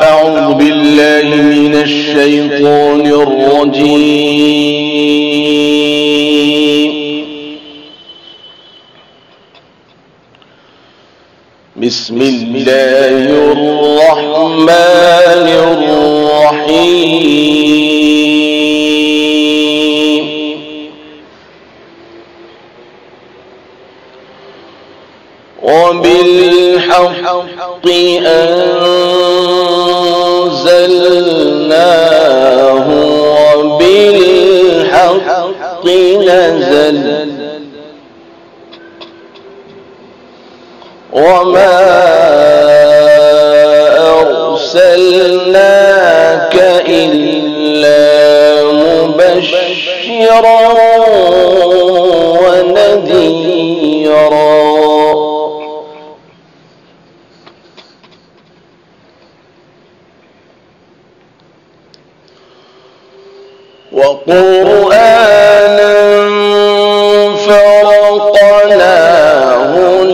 أعوذ بالله من الشيطان الرجيم. بسم الله الرحمن الرحيم. وبالحق أنزلناه وبالحق نزل وما أرسلناك إلا مبشرا ونذيرا وقرآنا فرقناه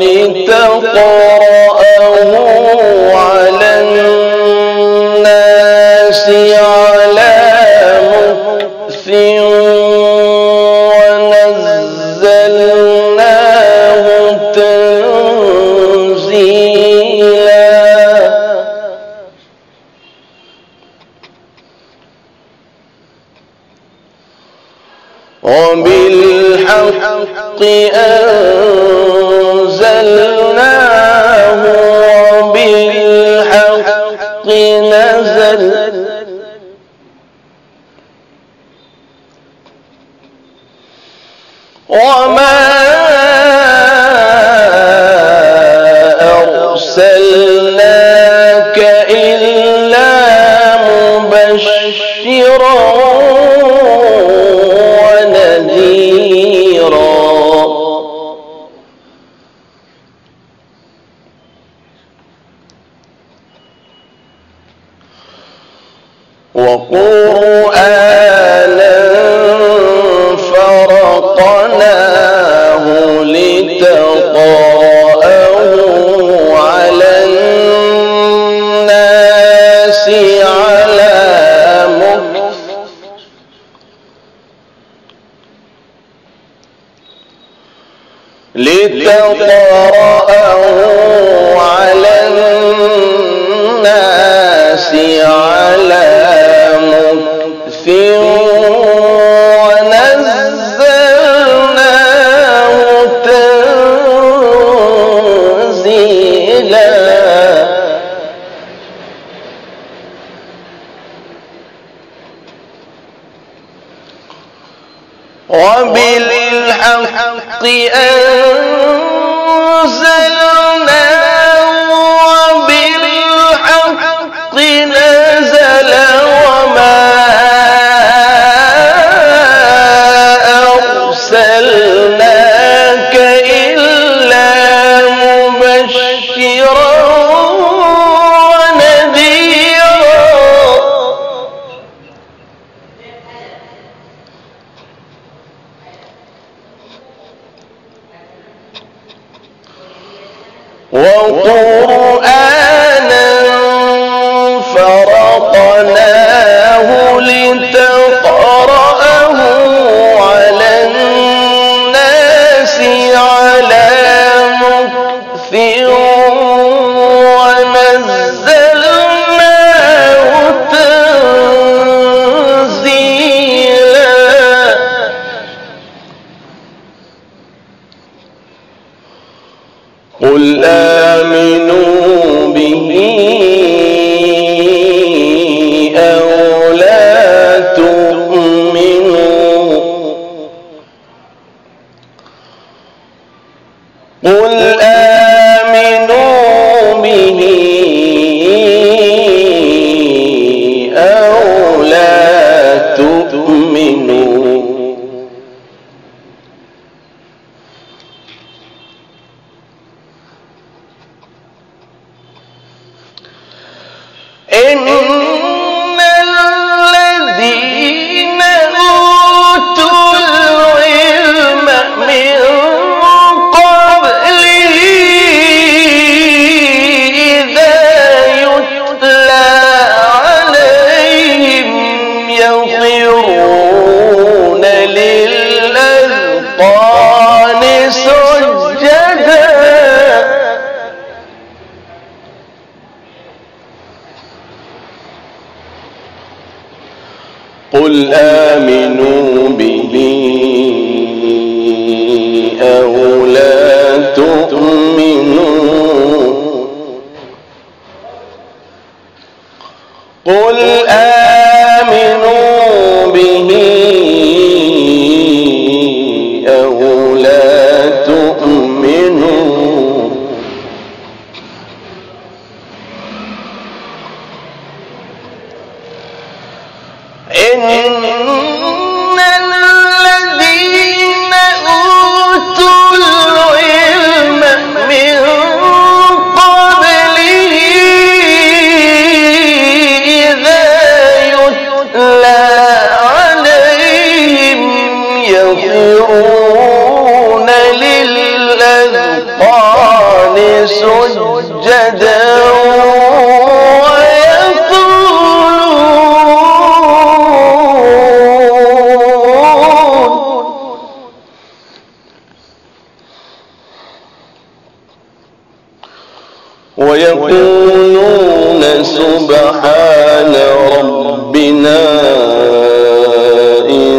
لتقرأه على الناس على مكث ونزلناه تنزيلا. وبالحق أنزلناه وبالحق نزل وما أرسلناك إلا مبشرا ونذيرا. وقرآنا فرقناه لتقرأه على الناس على مكث ونزلناه تنزيلا. وبالحق أنزلناه وبالحق نزل وما أرسلناك إلا مبشرا ونذيرا. وقرآنا فرقناه لتقرأه على الناس على مكث ونزلناه تنزيلا. قل آمنوا به أو لا تؤمنوا. قل آمنوا به أو لا تؤمنوا. إن الذين أوتوا العلم من قبله إذا يتلى قل آمنوا به أو لا تؤمنوا قل آمنوا به أو لا تؤمنوا إن الذين أوتوا العلم من قبله إذا يتلى عليهم يخرون للأذقان سجدا ويقولون سبحان ربنا إن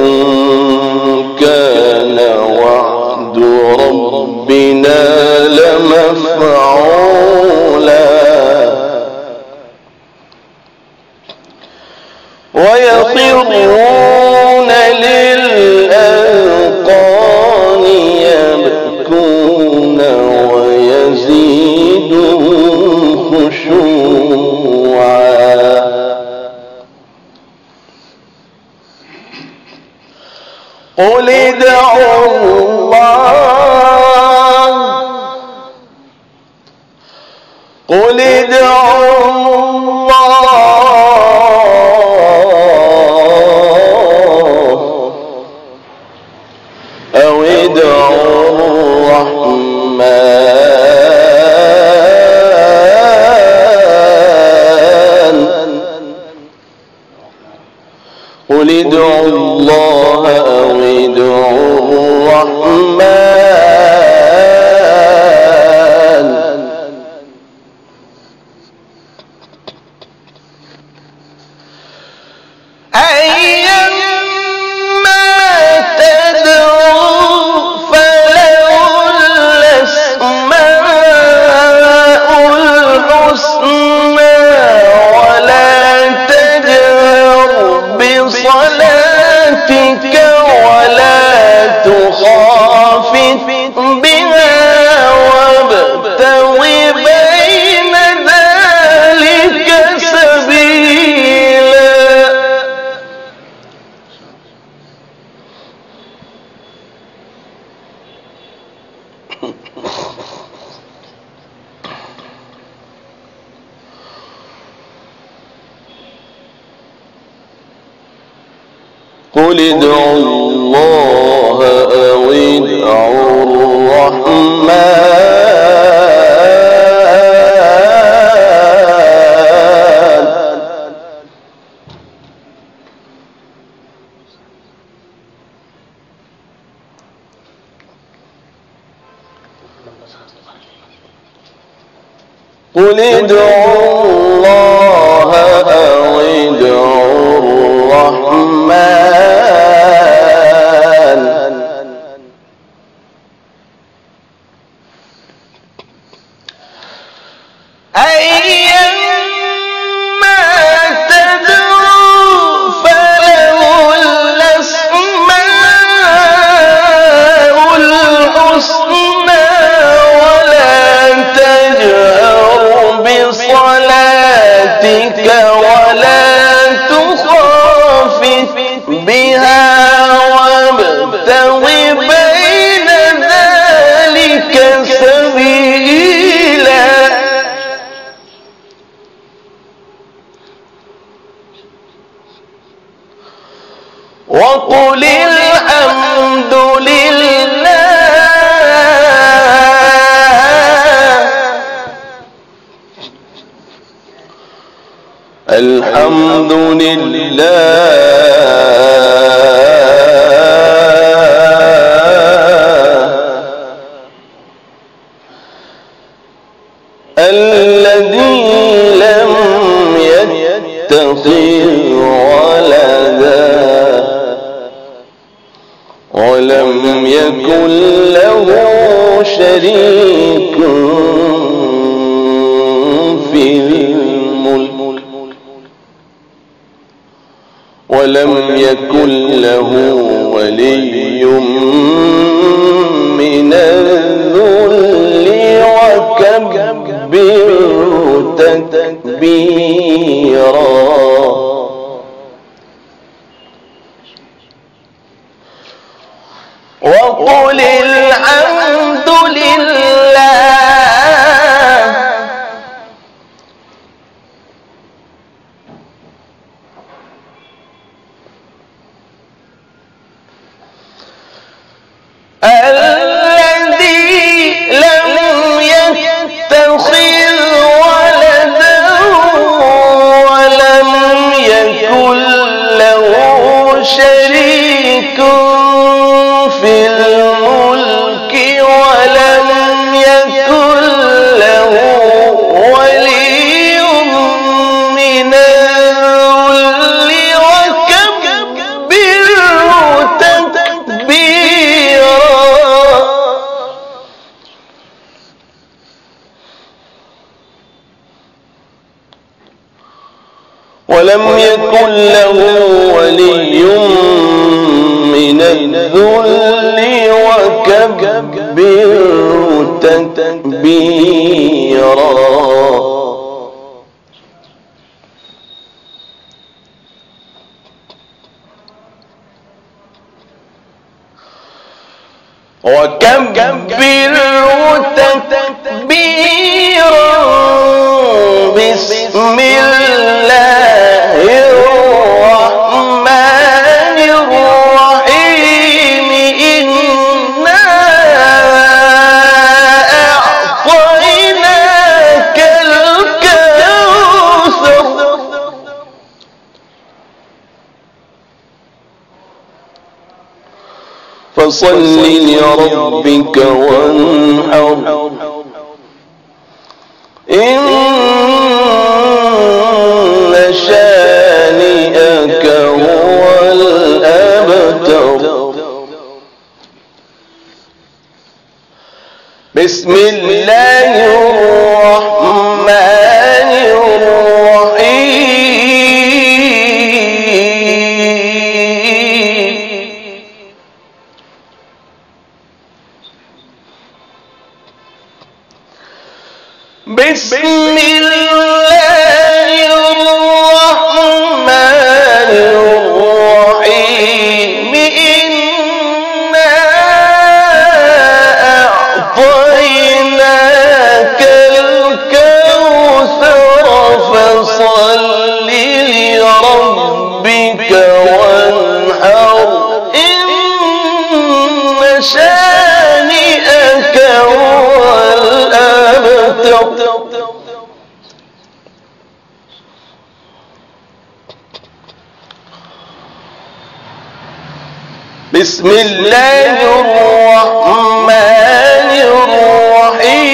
كان وعد ربنا لمفعولا ويخرون للأذقان يبكون ويزيدون خشوعا قل ادعوا الله قل ادعوا الله أو ادعوا الرحمن قل ادعوا الله أو ادعوا الرحمن أيما تدعوا فله الأسماء الحسنى ولا تجهر بصلاتك ولا تخافت بها وابتغ بين ذلك سبيلا قل ادعوا الله أو ادعوا الرحمن قل ادعوا الله أو ادعوا الرحمن أيما تدعوا فله الأسماء الحسنى ولا تجهر بصلاتك ولا تخافت بها وابتغ بين ذلك سبيلا وقل الحمد لله الحمد لله الذي لم يتخذ ولدا ولم يكن له شريك في الملك ولم يكن له ولي من الذل وكبره تكبيرا. وقل الحمد لله الذي لم يتخذ ولدا ولم يكن له شريك في الملك ولم يكن له ولي من الذل وكبره تكبيرا. ولم يكن له ولي من الذل وكبره تكبيرا. وكبره تكبيرا. بسم الله الرحمن الرحيم. إنا أعطيناك الكوثر فصل لربك وانحر إن شانئك هو الأبتر. بسم الله الرحمن الرحيم. بسم الله الرحمن الرحيم. إنا أعطيناك الكوثر فصل لربك وانحر إن شانئك هو الأبتر. بسم الله الرحمن الرحيم.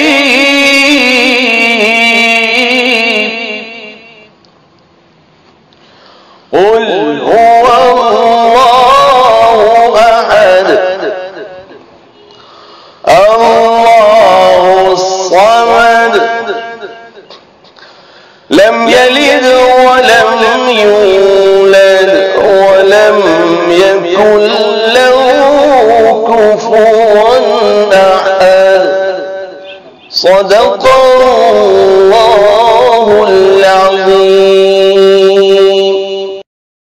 قل هو الله أحد الله الصمد لم يلد ولم يولد ولم يكن له كفوا أحد. صدق الله العظيم.